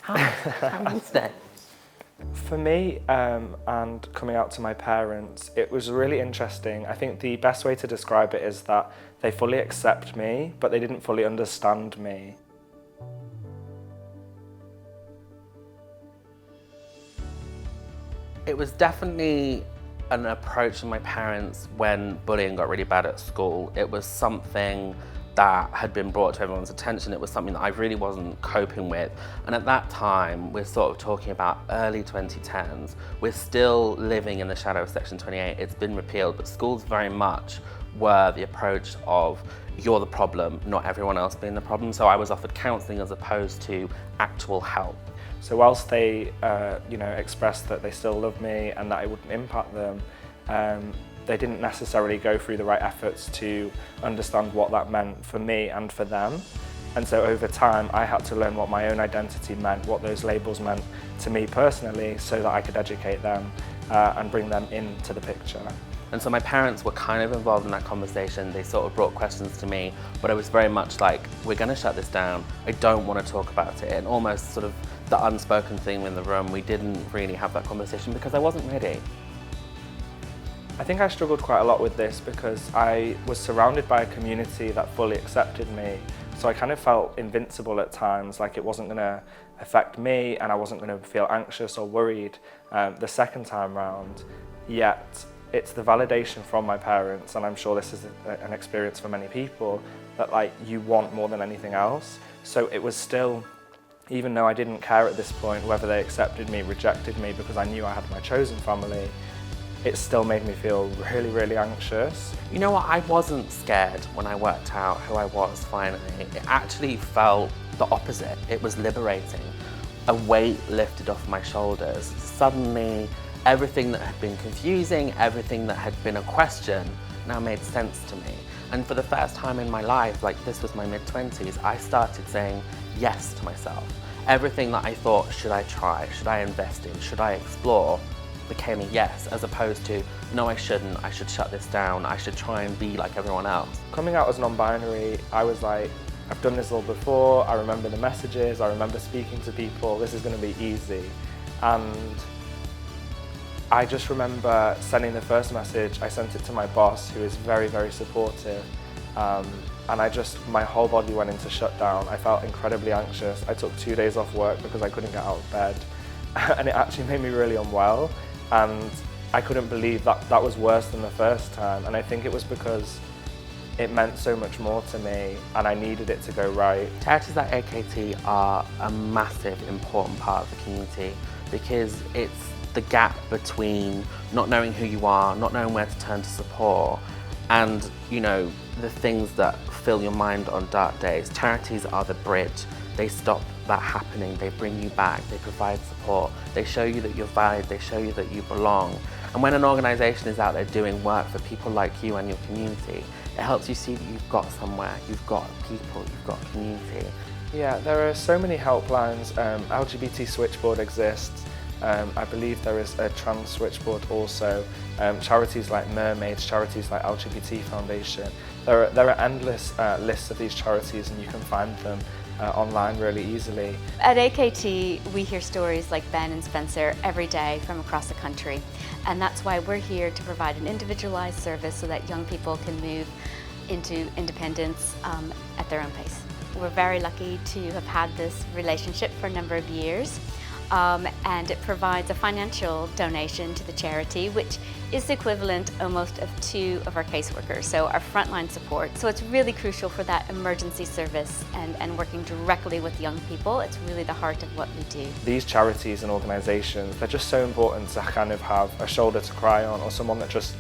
Hi, Wednesday. For me, and coming out to my parents, it was really interesting. I think the best way to describe it is that they fully accept me, but they didn't fully understand me. It was definitely an approach to my parents when bullying got really bad at school. It was something that had been brought to everyone's attention. It was something that I really wasn't coping with. And at that time, we're sort of talking about early 2010s. We're still living in the shadow of Section 28. It's been repealed, but schools very much were the approach of you're the problem, not everyone else being the problem. So I was offered counselling as opposed to actual help. So whilst they, expressed that they still love me and that it wouldn't impact them, they didn't necessarily go through the right efforts to understand what that meant for me and for them. And so over time, I had to learn what my own identity meant, what those labels meant to me personally, so that I could educate them and bring them into the picture. And so my parents were kind of involved in that conversation. They sort of brought questions to me, but it was very much like, we're gonna shut this down. I don't want to talk about it. And almost sort of the unspoken thing in the room, we didn't really have that conversation because I wasn't ready. I think I struggled quite a lot with this because I was surrounded by a community that fully accepted me. So I kind of felt invincible at times, like it wasn't gonna affect me and I wasn't gonna feel anxious or worried the second time round. Yet, it's the validation from my parents, and I'm sure this is an experience for many people, that like you want more than anything else. So it was still, even though I didn't care at this point whether they accepted me, rejected me, because I knew I had my chosen family, it still made me feel really, really anxious. You know what, I wasn't scared when I worked out who I was finally. It actually felt the opposite. It was liberating. A weight lifted off my shoulders. Suddenly, everything that had been confusing, everything that had been a question, now made sense to me. And for the first time in my life, like this was my mid-20s, I started saying yes to myself. Everything that I thought, should I try, should I invest in, should I explore, became a yes, as opposed to, no I shouldn't, I should shut this down, I should try and be like everyone else. Coming out as non-binary, I was like, I've done this all before, I remember the messages, I remember speaking to people, this is gonna be easy. And I just remember sending the first message, I sent it to my boss, who is very, very supportive. And my whole body went into shutdown. I felt incredibly anxious. I took 2 days off work because I couldn't get out of bed. And it actually made me really unwell. And I couldn't believe that that was worse than the first time. And I think it was because it meant so much more to me and I needed it to go right. Charities like AKT are a massive, important part of the community because it's the gap between not knowing who you are, not knowing where to turn to support, and the things that fill your mind on dark days. Charities are the bridge. They stop that happening, they bring you back, they provide support, they show you that you're valid, they show you that you belong. And when an organisation is out there doing work for people like you and your community, it helps you see that you've got somewhere, you've got people, you've got community. Yeah, there are so many helplines. LGBT switchboard exists. I believe there is a trans switchboard also. Charities like Mermaids, charities like LGBT Foundation. There are endless lists of these charities and you can find them online really easily. At AKT, we hear stories like Ben and Spencer every day from across the country. And that's why we're here to provide an individualized service so that young people can move into independence at their own pace. We're very lucky to have had this relationship for a number of years. And it provides a financial donation to the charity, which is the equivalent almost of 2 of our caseworkers, so our frontline support. So it's really crucial for that emergency service and working directly with young people. It's really the heart of what we do. These charities and organisations, they're just so important to kind of have a shoulder to cry on or someone that just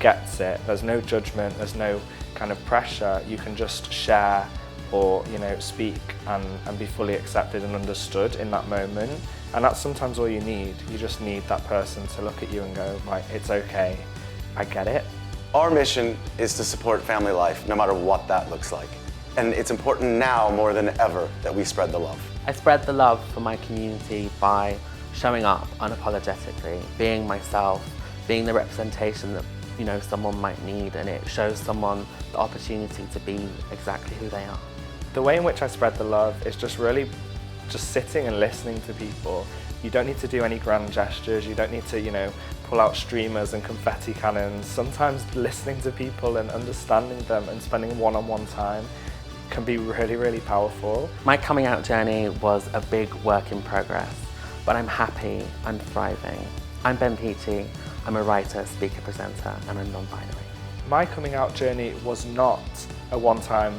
gets it. There's no judgment, there's no kind of pressure. You can just share or speak and be fully accepted and understood in that moment. And that's sometimes all you need. You just need that person to look at you and go, right, it's okay, I get it. Our mission is to support family life, no matter what that looks like. And it's important now more than ever that we spread the love. I spread the love for my community by showing up unapologetically, being myself, being the representation that someone might need, and it shows someone the opportunity to be exactly who they are. The way in which I spread the love is just really just sitting and listening to people. You don't need to do any grand gestures, you don't need to, you know, pull out streamers and confetti cannons. Sometimes listening to people and understanding them and spending one-on-one time can be really, really powerful. My coming out journey was a big work in progress, but I'm happy, I'm thriving. I'm Ben Peachy, I'm a writer, speaker, presenter, and I'm non-binary. My coming out journey was not a one-time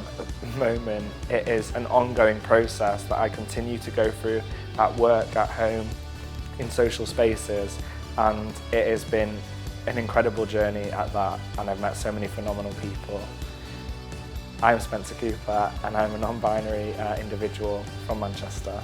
moment. It is an ongoing process that I continue to go through at work, at home, in social spaces, and it has been an incredible journey at that, and I've met so many phenomenal people. I'm Spencer Cooper, and I'm a non-binary individual from Manchester.